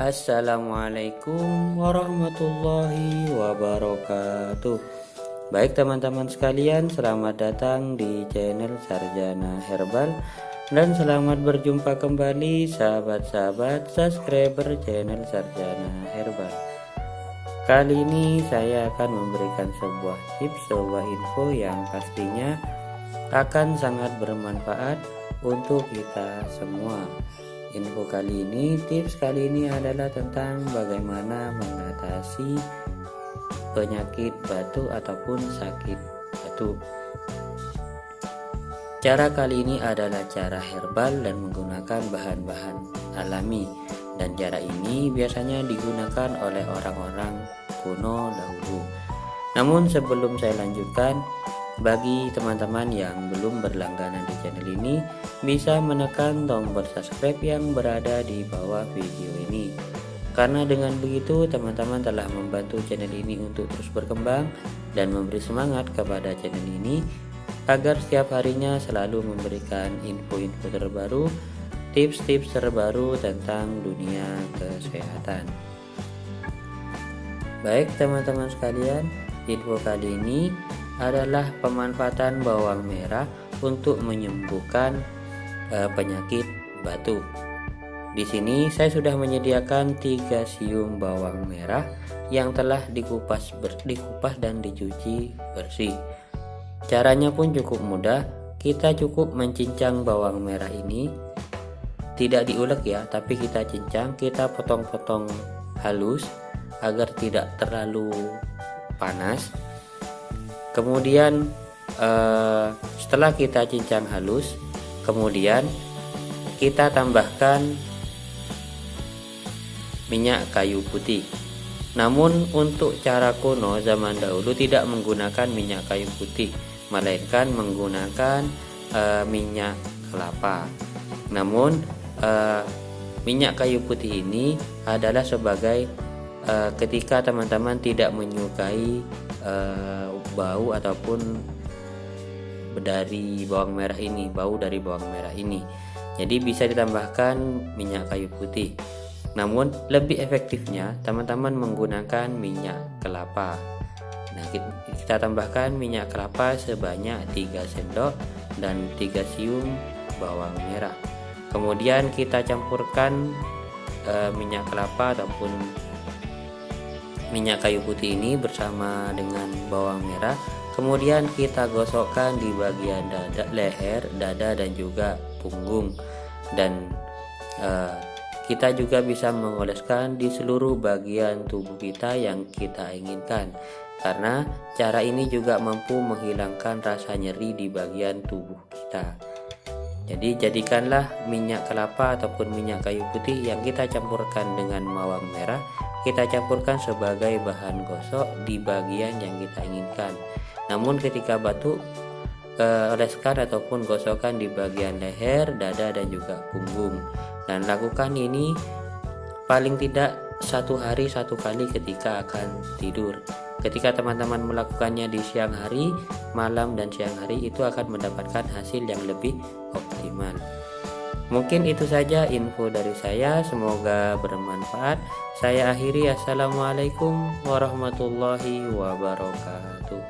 Assalamualaikum warahmatullahi wabarakatuh. Baik teman-teman sekalian, selamat datang di channel Sarjana Herbal dan selamat berjumpa kembali sahabat-sahabat subscriber channel Sarjana Herbal. Kali ini saya akan memberikan sebuah tips, sebuah info yang pastinya akan sangat bermanfaat untuk kita semua. Info kali ini, tips kali ini adalah tentang bagaimana mengatasi penyakit batu ataupun sakit batu. Cara kali ini adalah cara herbal dan menggunakan bahan-bahan alami, dan cara ini biasanya digunakan oleh orang-orang kuno dahulu. Namun sebelum saya lanjutkan, bagi teman-teman yang belum berlangganan di channel ini, bisa menekan tombol subscribe yang berada di bawah video ini. Karena dengan begitu teman-teman telah membantu channel ini untuk terus berkembang dan memberi semangat kepada channel ini agar setiap harinya selalu memberikan info-info terbaru, tips-tips terbaru tentang dunia kesehatan. Baik teman-teman sekalian, info kali ini adalah pemanfaatan bawang merah untuk menyembuhkan penyakit batu. Di sini saya sudah menyediakan 3 siung bawang merah yang telah dikupas dan dicuci bersih. Caranya pun cukup mudah. Kita cukup mencincang bawang merah ini, tidak diulek ya, tapi kita cincang, kita potong-potong halus agar tidak terlalu panas. Kemudian setelah kita cincang halus, kemudian kita tambahkan minyak kayu putih. Namun untuk cara kuno zaman dahulu tidak menggunakan minyak kayu putih, melainkan menggunakan minyak kelapa. Namun minyak kayu putih ini adalah sebagai ketika teman-teman tidak menyukai bau ataupun dari bawang merah ini, bau dari bawang merah ini, jadi bisa ditambahkan minyak kayu putih. Namun lebih efektifnya teman-teman menggunakan minyak kelapa. Nah, kita tambahkan minyak kelapa sebanyak 3 sendok dan 3 siung bawang merah. Kemudian kita campurkan minyak kelapa ataupun minyak kayu putih ini bersama dengan bawang merah. Kemudian kita gosokkan di bagian dada, leher, dada dan juga punggung. Dan kita juga bisa mengoleskan di seluruh bagian tubuh kita yang kita inginkan. Karena cara ini juga mampu menghilangkan rasa nyeri di bagian tubuh kita. Jadi jadikanlah minyak kelapa ataupun minyak kayu putih yang kita campurkan dengan bawang merah, kita campurkan sebagai bahan gosok di bagian yang kita inginkan. Namun ketika batuk, oleskan ataupun gosokkan di bagian leher, dada dan juga punggung. Dan lakukan ini paling tidak 1 hari 1 kali ketika akan tidur. Ketika teman-teman melakukannya di siang hari, malam dan siang hari, itu akan mendapatkan hasil yang lebih optimal. Mungkin itu saja info dari saya, semoga bermanfaat. Saya akhiri, assalamualaikum warahmatullahi wabarakatuh.